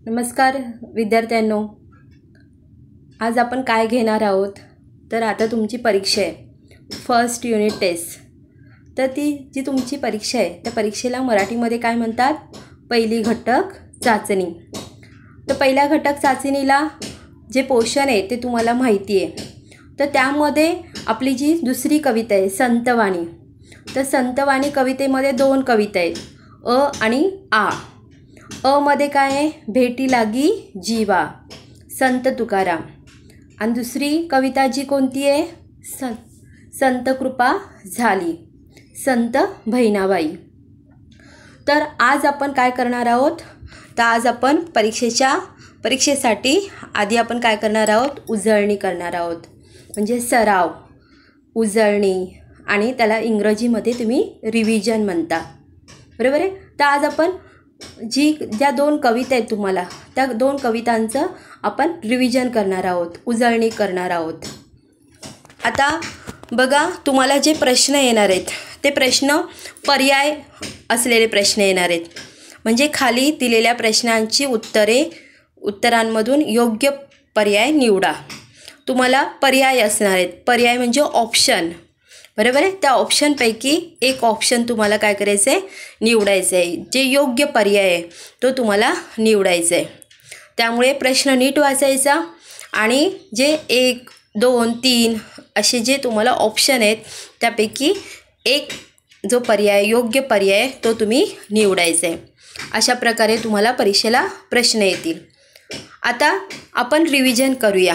नमस्कार विद्यार्थ्यांनो, आज आपण काय घेणार आहोत तर आता तुमची परीक्षा आहे फर्स्ट युनिट टेस्ट। तर ती जी तुमची परीक्षा आहे त्या परीक्षेला मराठीमध्ये काय म्हणतात, पहिली घटक चाचणी। तर पहिल्या घटक चाचणीला जे पोर्शन आहे ते तुम्हाला माहिती आहे। तर त्यामध्ये आपली जी दुसरी कविता आहे संतवाणी, तर संतवाणी कवितेमध्ये दोन कविता आहेत, अ आणि आ। अ मध्ये काय आहे, भेटी लागी जीवा संत तुकाराम, आणि दुसरी कविता जी कोणती आहे, संत कृपा झाली संत बहिणाबाई। तर आज आपण काय करणार आहोत, तर आज आपण परीक्षेसाठी आधी आपण काय करणार आहोत, उजळणी करणार आहोत, म्हणजे सराव, उजळणी, आणि त्याला इंग्रजीमध्ये तुम्ही रिव्हिजन म्हणता, बरोबर आहे। तर आज आपण ज्या दोन कविता आहेत तुम्हाला त्या दोन कवितांचं आपण रिव्हिजन करणार आहोत, उजळणी करणार आहोत। आता बघा, तुम्हाला जे प्रश्न येणार आहेत ते प्रश्न पर्याय असलेले प्रश्न येणार आहेत, म्हणजे खाली दिलेल्या प्रश्नांची उत्तरांमधून योग्य पर्याय निवडा। तुम्हाला पर्याय असणार आहेत, पर्याय म्हणजे ऑप्शन, बरोबर आहे। त्या ऑप्शनपैकी एक ऑप्शन तुम्हाला काय करायचं आहे, निवडायचं आहे, जे योग्य पर्याय आहे तो तुम्हाला निवडायचा आहे। त्यामुळे प्रश्न नीट वाचायचा आणि जे 1, 2, 3 असे जे तुम्हाला ऑप्शन आहेत त्यापैकी एक जो पर्याय योग्य पर्याय तो तुम्ही निवडायचा आहे। अशा प्रकारे तुम्हाला परीक्षेला प्रश्न येतील। आता आपण रिव्हिजन करूया।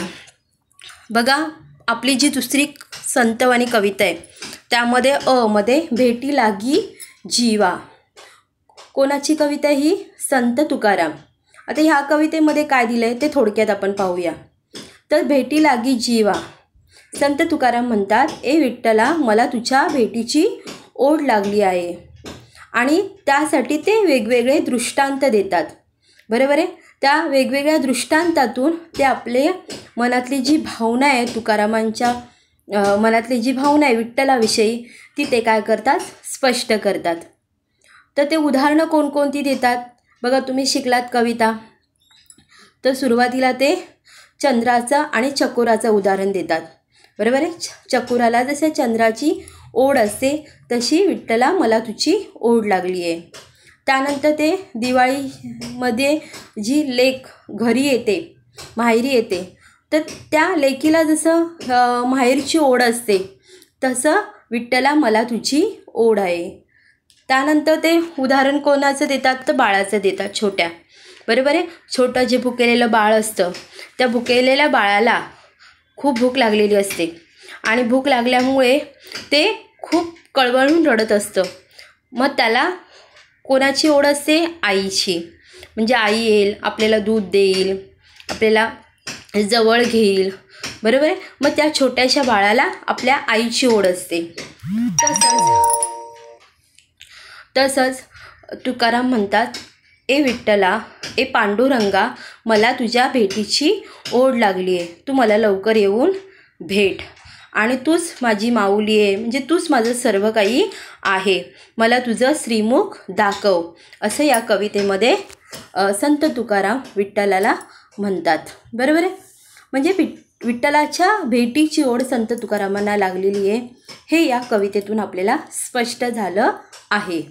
बघा, आपली जी दुसरी संतवाणी कविता आहे त्यामध्ये अ मध्ये भेटी लागी जीवा, कोणाची कविता ही, संत तुकाराम। आता ह्या कवितेमध्ये काय दिलं आहे ते थोडक्यात आपण पाहूया। तर भेटी लागी जीवा, संत तुकाराम म्हणतात, ए विठ्ठला मला तुझ्या भेटीची ओढ लागली आहे, आणि त्यासाठी ते वेगवेगळे दृष्टांत देतात, बरोबर आहे। त्या वेगवेगळ्या दृष्टांतातून ते आपले मनातली जी भावना आहे, तुकारामांच्या मनातली जी भावना आहे विठ्ठलाविषयी ती ते काय करतात, स्पष्ट करतात। तर ते उदाहरणं कोणकोणती देतात बघा, तुम्ही शिकलात कविता, तर सुरुवातीला ते चंद्राचं आणि चकोराचं उदाहरण देतात, बरोबर आहे। चकोराला जसे चंद्राची ओढ असते तशी विठ्ठला मला तुझी ओढ लागली आहे। त्यानंतर ते दिवाळीमध्ये जी लेक घरी येते, माहेरी येते, तर त्या लेकीला जसं माहेरची ओढ असते तसं विठ्ठला मला तुझी ओढ आहे। त्यानंतर ते उदाहरण कोणाचं देतात, तर बाळाचं देतात, छोट्या, बरोबर आहे। छोटं जे भुकेलेलं बाळ असतं त्या भुकेलेल्या बाळाला खूप भूक लागलेली असते, आणि भूक लागल्यामुळे ते खूप कळवळून रडत असतं। मग त्याला कोणाची ओढ असते, आईची, म्हणजे आई येईल, आपल्याला दूध देईल, आपल्याला जवळ घेईल, बरोबर आहे। मग त्या छोट्याशा बाळाला आपल्या आईची ओढ असते। तसंच तुकाराम म्हणतात, ए विठ्ठला, ए पांडुरंगा मला तुझ्या भेटीची ओढ लागली आहे, तू मला लवकर येऊन भेट, आणि तूच माझी माऊली आहे, म्हणजे तूच माझं सर्व काही आहे, मला तुझं श्रीमुख दाखव, असं या कवितेमध्ये संत तुकाराम विठ्ठलाला म्हणतात, बरोबर आहे। म्हणजे विठ्ठलाच्या भेटीची ओढ संत तुकारामांना लागलेली आहे, हे या कवितेतून आपल्याला स्पष्ट झालं आहे।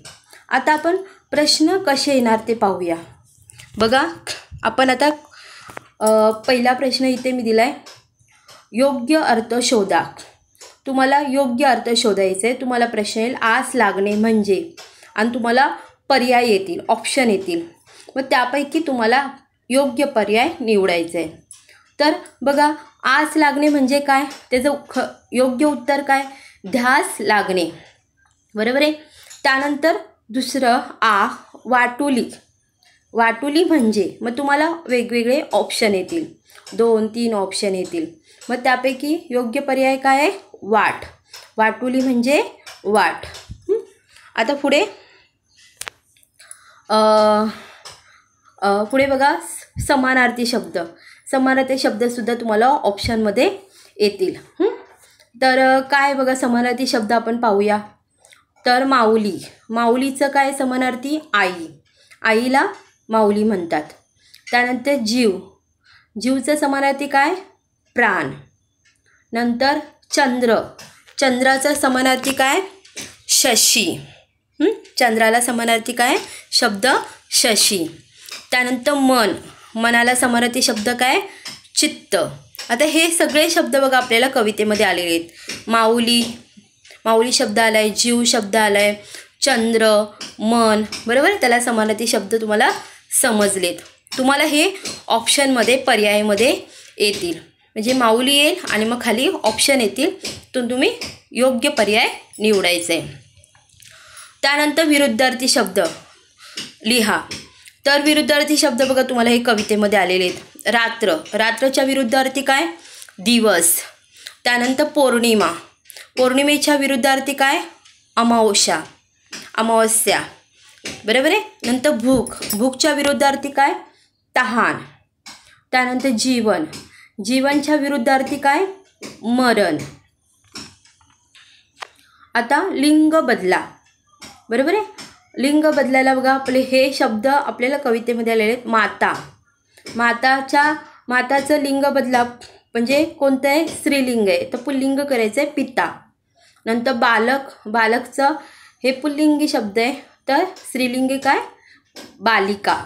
आता आपण प्रश्न कसे येणार ते पाहूया। बघा, आपण आता पहिला प्रश्न इथे मी दिला आहे, योग्य अर्थ शोधा। तुम्हाला योग्य अर्थ शोधायचे, तुम्हाला प्रश्न येईल आस लागणे म्हणजे, आणि तुम्हाला पर्याय येतील, ऑप्शन येतील, मग त्यापैकी तुम्हाला योग्य पर्याय निवडायचं आहे। तर बघा, आस लागणे म्हणजे काय, त्याचं योग्य उत्तर काय, ध्यास लागणे, बरोबर आहे। त्यानंतर दुसरं आ, वाटुली, वाटुली म्हणजे, मग तुम्हाला वेगवेगळे ऑप्शन येतील, 2, 3 ऑप्शन येतील, मग त्यापैकी योग्य पर्याय काय आहे, वाट, वाटुली म्हणजे वाट। आता पुढे बघा, समानार्थी शब्द, समानार्थी शब्दसुद्धा तुम्हाला ऑप्शनमध्ये येतील। तर काय बघा, समानार्थी शब्द आपण पाहूया। तर माऊली, माऊलीचं काय समानार्थी, आई, आईला माऊली म्हणतात। त्यानंतर जीव, जीवचं समानार्थी काय? प्राण. नंतर चंद्र, चंद्राचा समानार्थी काय? शशी. चंद्राला समानार्थी काय? शब्द शशी. त्यानंतर मन, मनाला समानार्थी शब्द काय? चित्त. आता हे सगळे शब्द बघा आपल्याला कवितेमध्ये आलेले आहेत. माऊली, माऊली शब्द आला आहे, जीव शब्द आला आहे, चंद्र, मन, बरोबर. त्याला समानार्थी शब्द तुम्हाला समजलेत. तुम्हाला हे ऑप्शनमध्ये पर्यायामध्ये येतील, म्हणजे माऊली येईल आणि मग खाली ऑप्शन येतील, तो तुम्ही योग्य पर्याय निवडायचा आहे. त्यानंतर विरुद्धार्थी शब्द लिहा. तर विरुद्धार्थी शब्द बघा तुम्हाला हे कवितेमध्ये आलेले आहेत. रात्र, रात्रच्या विरुद्धार्थी काय? दिवस. त्यानंतर पौर्णिमा, पौर्णिमेच्या विरुद्धार्थी काय? अमावस्या, अमावस्या, बरोबर आहे. नंतर भूक, भूकच्या विरुद्धार्थी काय? तहान. त्यानंतर जीवन, जीवनच्या विरुद्धार्थी काय? मरण. आता लिंग बदला, बरोबर आहे. लिंग बदलायला बघा आपले हे शब्द आपल्याला कवितेमध्ये आलेले आहेत. माता, माताचं लिंग बदला म्हणजे कोणतं आहे? स्त्रीलिंग आहे, तर पुल्लिंग करायचं आहे पिता. नंतर बालक, बालकचं हे पुल्लिंगी शब्द आहे, तर स्त्रीलिंगी काय? बालिका.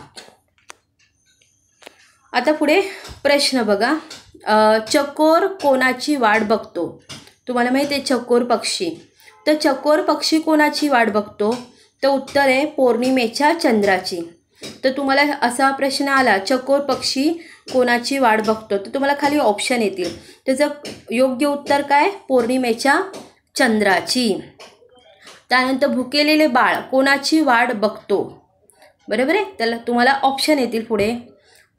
आता पुढे प्रश्न बघा. चकोर कोणाची वाट बघतो? तुम्हाला माहिती आहे चकोर पक्षी, तर चकोर पक्षी कोणाची वाट बघतो? तर उत्तर आहे पौर्णिमेच्या चंद्राची. तर तुम्हाला असा प्रश्न आला चकोर पक्षी कोणाची वाट बघतो, तर तुम्हाला खाली ऑप्शन येतील. त्याचं योग्य उत्तर काय? पौर्णिमेच्या चंद्राची. त्यानंतर भुकेलेले बाळ कोणाची वाट बघतो? बरोबर आहे. त्याला तुम्हाला ऑप्शन येतील पुढे.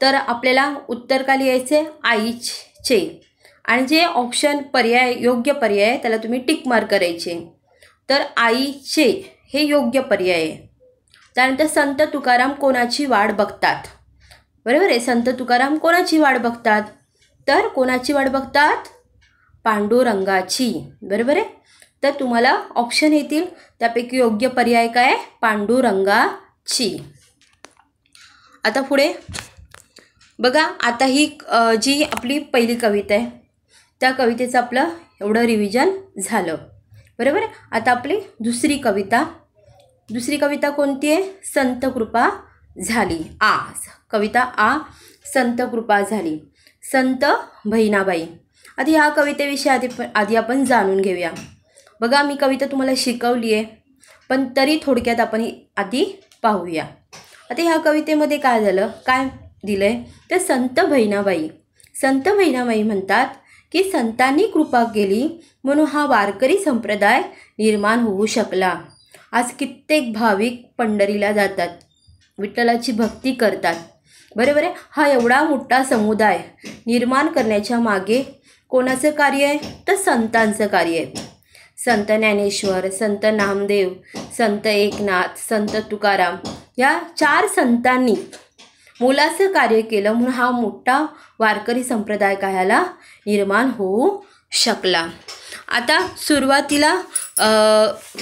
तर आपल्याला उत्तर काय लिहायचे? आईचे. आणि जे ऑप्शन पर्याय योग्य पर्याय त्याला तुम्ही टिक मार्क करायचे. तर आईचे हे योग्य पर्याय आहे. त्यानंतर संत तुकाराम कोणाची वाट बघतात? बरोबर आहे. संत तुकाराम कोणाची वाट बघतात? तर कोणाची वाट बघतात? पांडुरंगाची, बरोबर आहे. तर तुम्हाला ऑप्शन येतील, त्यापैकी योग्य पर्याय काय? पांडुरंगाची. आता पुढे बघा. आता ही जी आपली पहिली कविता आहे त्या कवितेचं आपलं एवढं रिव्हिजन झालं, बरोबर. आता आपली दुसरी कविता कोणती आहे? संत कृपा झाली. आ, कविता आ, संत कृपा झाली. संत बहिणाबाई. आता ह्या कवितेविषयी आधी आपण जाणून घेऊया. बघा मी कविता तुम्हाला शिकवली आहे, पण तरी थोडक्यात आपण आधी पाहूया. आता ह्या कवितेमध्ये काय झालं, काय दिलं आहे? तर संत बहिणाबाई म्हणतात की संतांनी कृपा केली म्हणून हा वारकरी संप्रदाय निर्माण होऊ शकला. आज कित्येक भाविक पंढरीला जातात, विठ्ठलाची भक्ती करतात, बरोबर आहे. हा एवढा मोठा समुदाय निर्माण करण्याच्या मागे कोणाचं कार्य आहे? तर संतांचं कार्य आहे. संत ज्ञानेश्वर, संत नामदेव, संत एकनाथ, संत तुकाराम या 4 संतांनी मोलाचं कार्य केलं म्हणून हा मोठा वारकरी संप्रदाय कायला निर्माण होऊ शकला. आता सुरुवातीला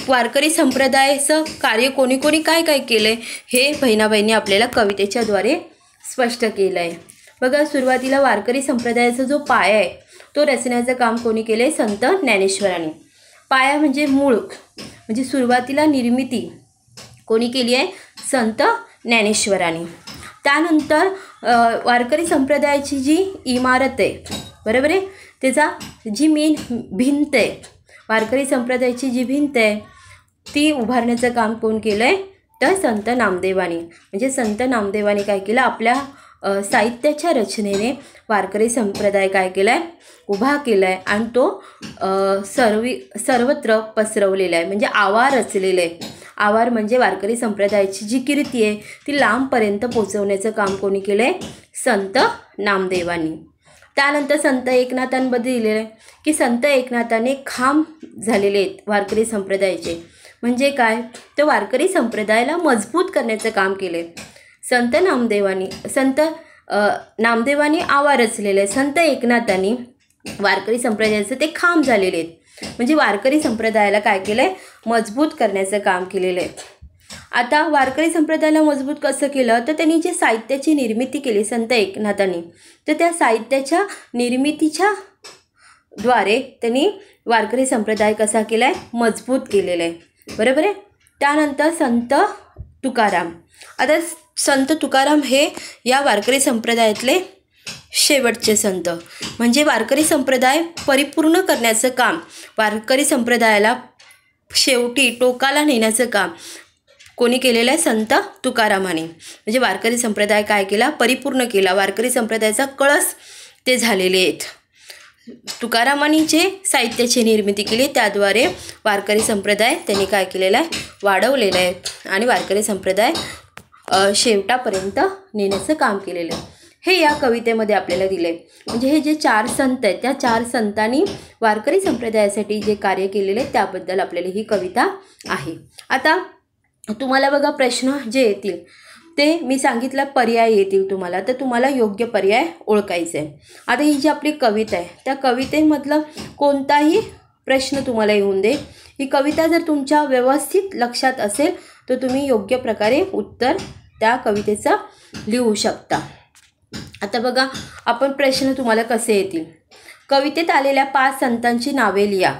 वारकरी संप्रदायाचं कार्य कोणी कोणी काय काय केलं आहे हे बहिणाबाईंनी आपल्याला कवितेच्याद्वारे स्पष्ट केलं आहे. बघा सुरुवातीला वारकरी संप्रदायाचा जो पाया आहे तो रचण्याचं काम कोणी केलं आहे? संत ज्ञानेश्वरांनी. पाया म्हणजे मूळ, म्हणजे सुरुवातीला निर्मिती कोणी केली आहे? संत ज्ञानेश्वरांनी. त्यानंतर वारकरी संप्रदायाची जी इमारत आहे, बरोबर आहे, त्याचा जी मेन भिंत आहे, वारकरी संप्रदायाची जी भिंत आहे ती उभारण्याचं काम कोण केलं आहे? तर संत नामदेवानी. म्हणजे संत नामदेवानी काय केलं? आपल्या साहित्याच्या रचनेने वारकरी संप्रदाय काय केला आहे? उभा केला आहे आणि तो सर्वत्र पसरवलेला आहे, म्हणजे आवार रचलेलं आहे. आवार म्हणजे वारकरी संप्रदायाची जी कीर्ती आहे ती लांबपर्यंत पोचवण्याचं काम कोणी केलं आहे? संत नामदेवांनी. त्यानंतर संत एकनाथांबद्दल दिलेलं आहे की संत एकनाथाने खांब झालेले आहेत वारकरी संप्रदायाचे. म्हणजे काय? तर वारकरी संप्रदायाला मजबूत करण्याचं काम केलं आहे. संत नामदेवांनी आवार रचलेलं आहे, संत एकनाथांनी वारकरी संप्रदायाचं ते खांब झालेले आहेत. म्हणजे वारकरी संप्रदायाला काय केलं आहे? मजबूत करण्याचं काम केलेलं आहे. आता वारकरी संप्रदायाला मजबूत कसं केलं, तर त्यांनी जे साहित्याची निर्मिती केली संत एकनाथांनी, तर त्या साहित्याच्या निर्मितीच्या द्वारे त्यांनी वारकरी संप्रदाय कसा केला आहे, मजबूत केलेला आहे. बरोबर आहे. त्यानंतर संत तुकाराम. आता संत तुकाराम हे या वारकरी संप्रदायातले शेवटचे संत, म्हणजे वारकरी संप्रदाय परिपूर्ण करण्याचं काम, वारकरी संप्रदायाला शेवटी टोकाला नेण्याचं काम कोणी केलेलं आहे, संत तुकारामाने. म्हणजे वारकरी संप्रदाय काय केला, परिपूर्ण केला. वारकरी संप्रदायाचा कळस ते झालेले आहेत. तुकारामांनी जे साहित्याची निर्मिती केली त्याद्वारे वारकरी संप्रदाय त्यांनी काय केलेला आहे, वाढवलेला आहे आणि वारकरी संप्रदाय शेवटापर्यंत नेण्याचं काम केलेलं आहे. हे या कवितेमध्ये आपल्याला दिलं आहे. म्हणजे हे जे 4 संत आहेत, त्या 4 संतांनी वारकरी संप्रदायासाठी जे कार्य केलेले आहे त्याबद्दल आपल्याला ही कविता आहे. आता तुम्हाला बघा प्रश्न जे येतील ते मी सांगितलं पर्याय येतील तुम्हाला, तर तुम्हाला योग्य पर्याय ओळखायचा आहे. आता ही जी आपली कविता आहे त्या कवितेमधलं कोणताही प्रश्न तुम्हाला येऊन दे, ही कविता जर तुमच्या व्यवस्थित लक्षात असेल तर तुम्ही योग्य प्रकारे उत्तर त्या कवितेचं लिहू शकता. आता बघा आपण प्रश्न तुम्हाला कसे येतील. कवितेत आलेल्या 5 संतांची नावे लिहा.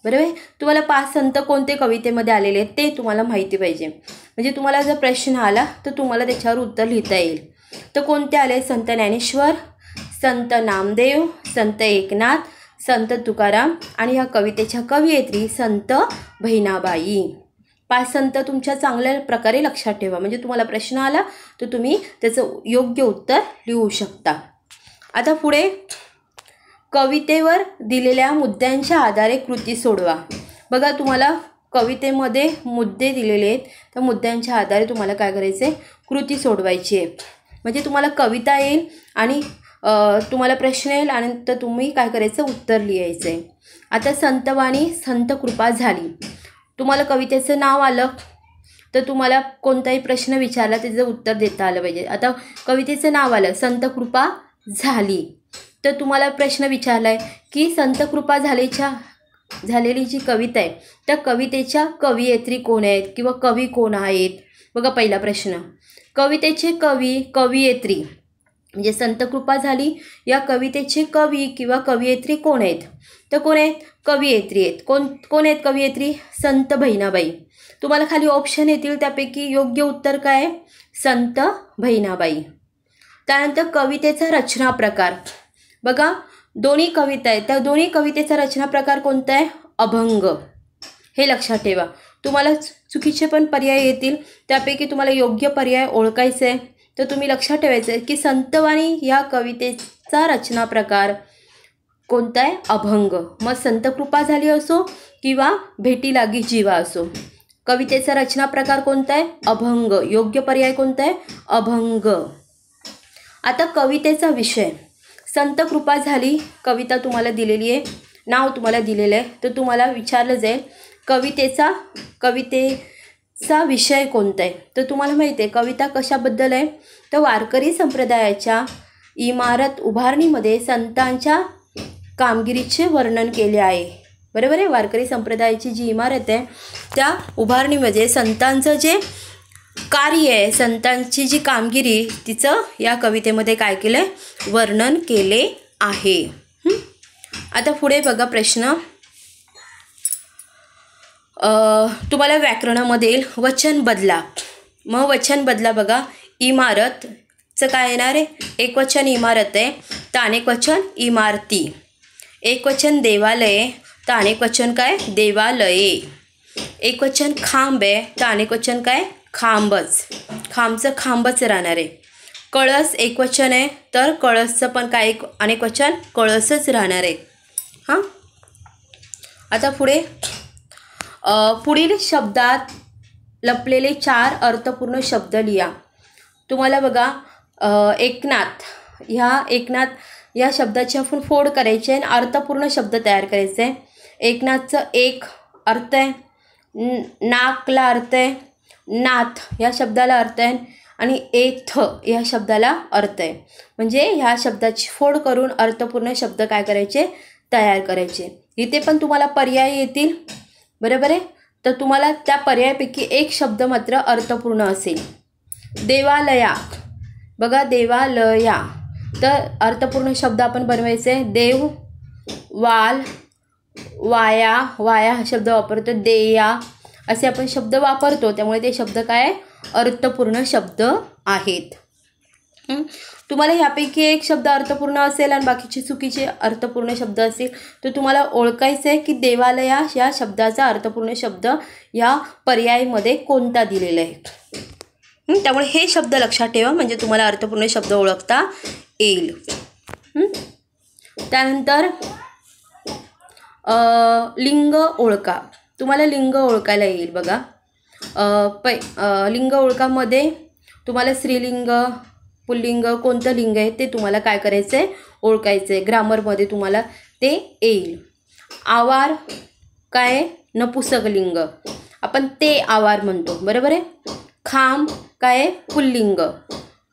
बरोबर. तुम्हाला 5 संत कोणते कवितेमध्ये आलेले आहेत ते तुम्हाला माहिती पाहिजे. म्हणजे तुम्हाला जर प्रश्न आला तर तुम्हाला त्याच्यावर उत्तर लिहिता येईल. तर कोणते आले, संत ज्ञानेश्वर, संत नामदेव, संत एकनाथ, संत तुकाराम आणि ह्या कवितेच्या कवयित्री संत बहिणाबाई. 5 संत तुमच्या चांगल्या प्रकारे लक्षात ठेवा. म्हणजे तुम्हाला प्रश्न आला तर तुम्ही त्याचं योग्य उत्तर लिहू शकता. आता पुढे कवितेवर दिलेल्या मुद्द्यांच्या आधारे कृती सोडवा. बघा तुम्हाला कवितेमध्ये मुद्दे दिलेले आहेत, त्या मुद्द्यांच्या आधारे तुम्हाला काय करायचं आहे, कृती सोडवायची आहे. म्हणजे तुम्हाला कविता येईल आणि तुम्हाला प्रश्न येईल आणि तर तुम्ही काय करायचं, उत्तर लिहायचं आहे. आता संतवाणी संत कृपा झाली. तुम्हाला कवितेचं नाव आलं तर तुम्हाला कोणताही प्रश्न विचारला त्याचं उत्तर देता आलं पाहिजे. आता कवितेचं नाव आलं संत कृपा झाली तर तुम्हाला प्रश्न विचारला आहे की संत कृपा झालेली जी कविता आहे त्या कवितेच्या कवयित्री कोण आहेत किंवा कवी कोण आहेत. बघा पहिला प्रश्न, कवितेचे कवी कवयित्री म्हणजे संत कृपा झाली या कवितेचे कवी किंवा कवयित्री कोण आहेत, तर कोण आहेत, कवयित्री आहेत. कोण आहेत कवयित्री, संत बहिणाबाई. तुम्हाला खाली ऑप्शन येतील त्यापैकी योग्य उत्तर काय आहे, संत बहिणाबाई. त्यानंतर कवितेचा रचना प्रकार. बघा दोन्ही कविता आहेत, त्या दोन्ही कवितेचा रचना प्रकार कोणता आहे, अभंग. हे लक्षात ठेवा. तुम्हाला चुकीचे पण पर्याय येतील त्यापैकी तुम्हाला योग्य पर्याय ओळखायचं आहे. तर तुम्ही लक्षात ठेवायचं आहे की संतवाणी या कवितेचा रचना प्रकार कोणता आहे, अभंग. मग संत कृपा झाली असो किंवा भेटी लागी जीवा असो, कवितेचा रचना प्रकार कोणता आहे, अभंग. योग्य पर्याय कोणता आहे, अभंग. आता कवितेचा विषय, संत कृपा झाली कविता तुम्हाला दिलेली आहे, नाव तुम्हाला दिलेलं आहे. तर तुम्हाला विचारलं जाईल कवितेचा विषय कोणता आहे. तर तुम्हाला माहिती आहे कविता कशाबद्दल आहे, तर वारकरी संप्रदायाच्या इमारत उभारणीमध्ये संतांच्या कामगिरीचे वर्णन केले आहे. बरोबर आहे. वारकरी संप्रदायाची जी इमारत आहे त्या उभारणीमध्ये संतांचं जे कार्य आहे, संतांची जी कामगिरी तिचं या कवितेमध्ये काय केलं आहे, वर्णन केले आहे. आता पुढे बघा प्रश्न, तुम्हाला व्याकरणामध्ये वचन बदला. मग वचन बदला बघा, इमारतचं काय येणार आहे, एकवचन इमारत आहे तर अनेकवचन इमारती. एकवचन देवालय तर अनेकवचन काय, देवालये. एकवचन खांब आहे तर अनेकवचन काय, खांबच. खांबचं खांबच राहणार आहे. कळस एकवचन आहे तर कळसचं पण काय अनेकवचन, कळसच राहणार आहे. हां. आता पुढे पुढील शब्दात लपलेले 4 अर्थपूर्ण शब्द लिहा. तुम्हाला बघा एकनाथ या शब्दाची आपण फोड करायची आहे आणि अर्थपूर्ण शब्द तयार करायचे आहे. एकनाथचं एक अर्थ आहे, नाकला अर्थ आहे, नाथ या शब्दाला अर्थ आहे आणि एथ या शब्दाला अर्थ आहे. म्हणजे ह्या शब्दाची फोड करून अर्थपूर्ण शब्द काय करायचे, तयार करायचे. इथे पण तुम्हाला पर्याय येतील. बरोबर आहे. तर तुम्हाला त्या पर्यायापैकी एक शब्द मात्र अर्थपूर्ण असेल. देवालया, बघा देवालया, तर अर्थपूर्ण शब्द आपण बनवायचे. देव, वाल, वाया, वाया हा शब्द वापरतो. देया असे आपण शब्द वापरतो, त्यामुळे ते शब्द काय अर्थपूर्ण शब्द आहेत. तुम्हाला ह्यापैकी एक शब्द अर्थपूर्ण असेल आणि बाकीचे चुकीचे अर्थपूर्ण शब्द असेल तर तुम्हाला ओळखायचं आहे की देवालया या शब्दाचा अर्थपूर्ण शब्द या पर्यायामध्ये कोणता दिलेला आहे. त्यामुळे हे शब्द लक्षात ठेवा, म्हणजे तुम्हाला अर्थपूर्ण शब्द ओळखता येईल. त्यानंतर लिंग ओळखा. तुम्हाला लिंग ओळखायला येईल बघा. लिंग ओळखामध्ये तुम्हाला स्त्रीलिंग, पुल्लिंग कोणतं लिंग आहे ते तुम्हाला काय करायचं आहे ओळखायचं आहे. ग्रामरमध्ये तुम्हाला ते येईल. आवार काय नपुसक लिंग, आपण ते आवार म्हणतो, बरोबर आहे. खांब काय पुल्लिंग,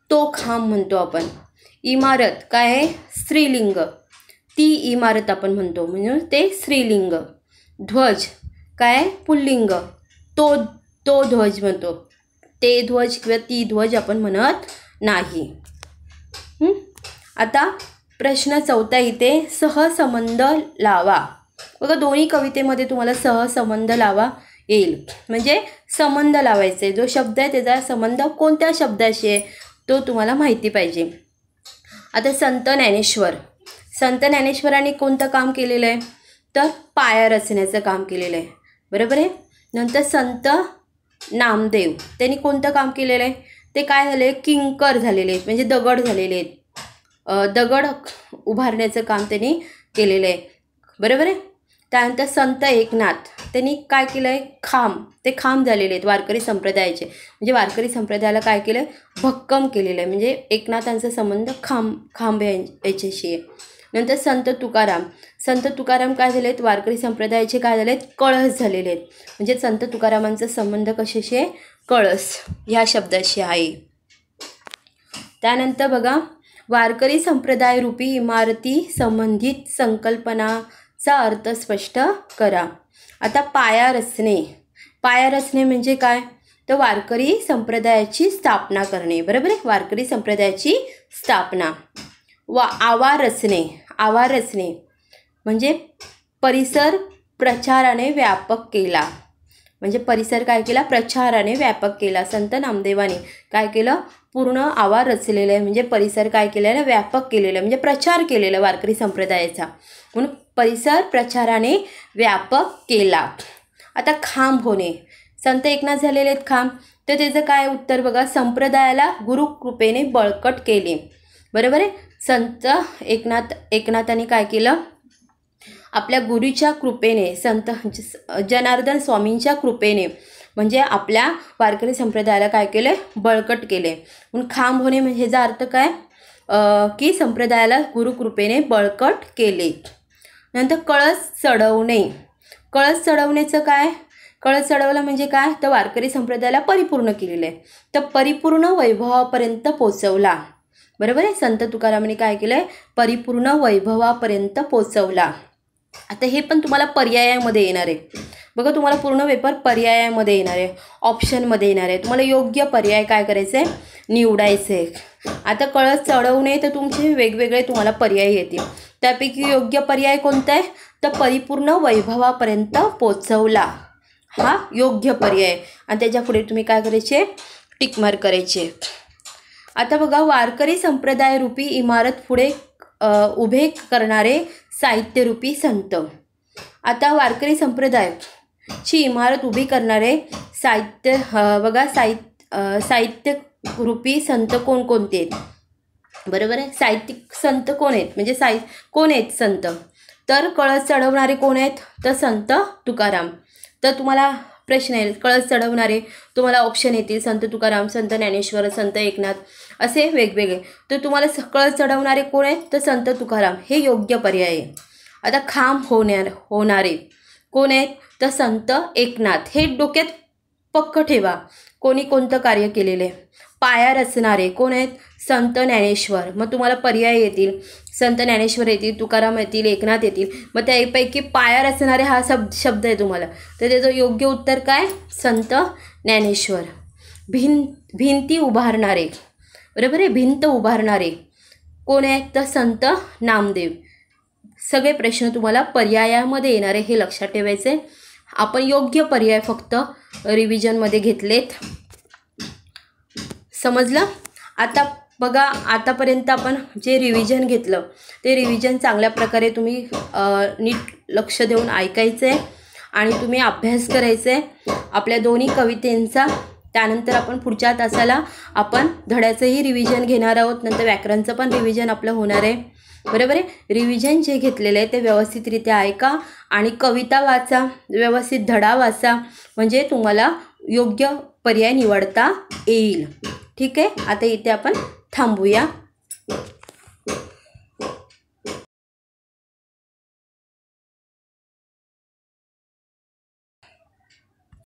तो खांब म्हणतो आपण. इमारत काय स्त्रीलिंग, ती इमारत आपण म्हणतो, म्हणजे ते स्त्रीलिंग. ध्वज काय पुल्लिंग, तो ध्वज म्हणतो. ते ध्वज किंवा ती ध्वज आपण म्हणत नाही. आता प्रश्न 4 इथे सहसंबंध लावा. बघा दोन्ही कवितेमध्ये तुम्हाला सहसंबंध लावा येईल, म्हणजे संबंध लावायचे. जो शब्द आहे त्याचा संबंध कोणत्या शब्दाशी आहे तो तुम्हाला माहिती पाहिजे. आता संत ज्ञानेश्वरांनी कोणतं काम केलेलं आहे तर पाया रचण्याचं काम केलेलं आहे, बरोबर आहे. नंतर संत नामदेव त्यांनी कोणतं काम केलेलं आहे ते काय झाले किंकर झालेले आहेत, म्हणजे दगड झालेले आहेत. दगड उभारण्याचं काम त्यांनी केलेलं आहे, बरोबर आहे. त्यानंतर संत एकनाथ त्यांनी काय केलं आहे ते खांब झालेले आहेत वारकरी संप्रदायाचे, म्हणजे वारकरी संप्रदायाला काय केलं आहे भक्कम केलेलं आहे, म्हणजे एकनाथांचा संबंध खांब याच्याशी आहे. नंतर संत तुकाराम काय झाले आहेत वारकरी संप्रदायाचे काय झाले आहेत कळस झालेले आहेत, म्हणजे संत तुकारामांचा संबंध कशाशी आहे कळस ह्या शब्दाशी आहे. त्यानंतर बघा वारकरी संप्रदाय रूपी इमारती संबंधित संकल्पनाचा अर्थ स्पष्ट करा. आता पाया रचणे म्हणजे काय तर वारकरी संप्रदायाची स्थापना करणे, बरोबर आहे. वारकरी संप्रदायाची स्थापना. आवार रचणे म्हणजे परिसर प्रचाराने व्यापक केला, म्हणजे परिसर काय केला प्रचाराने व्यापक केला. संत नामदेवाने काय केलं पूर्ण आवार रचलेलं आहे, म्हणजे परिसर काय केलेलं व्यापक केलेलं म्हणजे प्रचार केलेला वारकरी संप्रदायाचा, म्हणून परिसर प्रचाराने व्यापक केला. आता खांब होणे, संत एकनाथ झालेले आहेत खांब, तर त्याचं काय उत्तर बघा संप्रदायाला गुरुकृपेने बळकट केले, बरोबर आहे. संत एकनाथांनी काय केलं आपल्या गुरुच्या कृपेने संत जनार्दन स्वामींच्या कृपेने म्हणजे आपल्या वारकरी संप्रदायाला काय केले बळकट केले. म्हणून खांब होणे म्हणजे ह्याचा अर्थ काय की संप्रदायाला गुरुकृपेने बळकट केले. नंतर कळस चढवण्याचं काय कळस चढवला म्हणजे काय तर वारकरी संप्रदायाला परिपूर्ण केलेलं आहे, तर परिपूर्ण वैभवापर्यंत पोचवला, बरोबर आहे. संत तुकारामांनी काय केलं आहे परिपूर्ण वैभवापर्यंत पोचवला. आता हे पण तुम्हाला पर्यायामध्ये येणार आहे बघा, तुम्हाला पूर्ण पेपर पर्यायामध्ये येणार आहे, ऑप्शनमध्ये येणार आहे. तुम्हाला योग्य पर्याय काय करायचं आहे निवडायचे. आता कळस चढवणे तर तुमचे वेगवेगळे तुम्हाला पर्याय येतील, त्यापैकी योग्य पर्याय कोणता आहे तर परिपूर्ण वैभवापर्यंत पोचवला हा योग्य पर्याय, आणि त्याच्या पुढे तुम्ही काय करायचे टिक मार्क करायचे. आता बघा वारकरी संप्रदाय रूपी इमारत पुढे उभे करणारे साहित्यरूपी संत. आता वारकरी संप्रदायाची इमारत उभी करणारे साहित्य बघा साहित्य रूपी संत कोणकोणते आहेत, बरोबर आहे. साहित्यिक संत कोण आहेत म्हणजे कोण आहेत संत तर कळस चढवणारे कोण आहेत तर संत तुकाराम. तर तुम्हाला प्रश्न येईल कळस चढवणारे तुम्हाला ऑप्शन येतील संत तुकाराम, संत ज्ञानेश्वर, संत एकनाथ असे वेगवेगळे. तर तुम्हाला कळस चढवणारे कोण आहेत तर संत तुकाराम हे योग्य पर्याय आहे. आता खांब होणारे कोण आहेत तर संत एकनाथ, हे डोक्यात पक्क ठेवा कोणी कोणतं कार्य केलेलं आहे. पाया रचणारे कोण आहेत संत ज्ञानेश्वर, मग तुम्हाला पर्याय येतील, संत ज्ञानेश्वर येतील, तुकाराम येतील, एकनाथ येतील, मग त्यापैकी पायावर असणारे हा शब्द आहे तुम्हाला, तर त्याचं योग्य उत्तर काय? संत ज्ञानेश्वर. भिंती उभारणारे, बरोबर आहे, भिंत उभारणारे कोण आहे? तर संत नामदेव. सगळे प्रश्न तुम्हाला पर्यायामध्ये येणारे हे लक्षात ठेवायचे. आपण योग्य पर्याय फक्त रिव्हिजनमध्ये घेतलेत. समजलं? आता बघा, आतापर्यंत आपण जे रिव्हिजन घेतलं ते रिव्हिजन चांगल्या प्रकारे तुम्ही नीट लक्ष देऊन ऐकायचं आहे आणि तुम्ही अभ्यास करायचा आहे आपल्या दोन्ही कवितेंचा. त्यानंतर आपण पुढच्या तासाला आपण धड्याचंही रिव्हिजन घेणार आहोत, नंतर व्याकरणचं पण रिव्हिजन आपलं होणार आहे, बरोबर आहे. रिव्हिजन जे घेतलेलं आहे ते व्यवस्थितरित्या ऐका आणि कविता वाचा, व्यवस्थित धडा वाचा, म्हणजे तुम्हाला योग्य पर्याय निवडता येईल. ठीक आहे, आता इथे आपण थांबूया.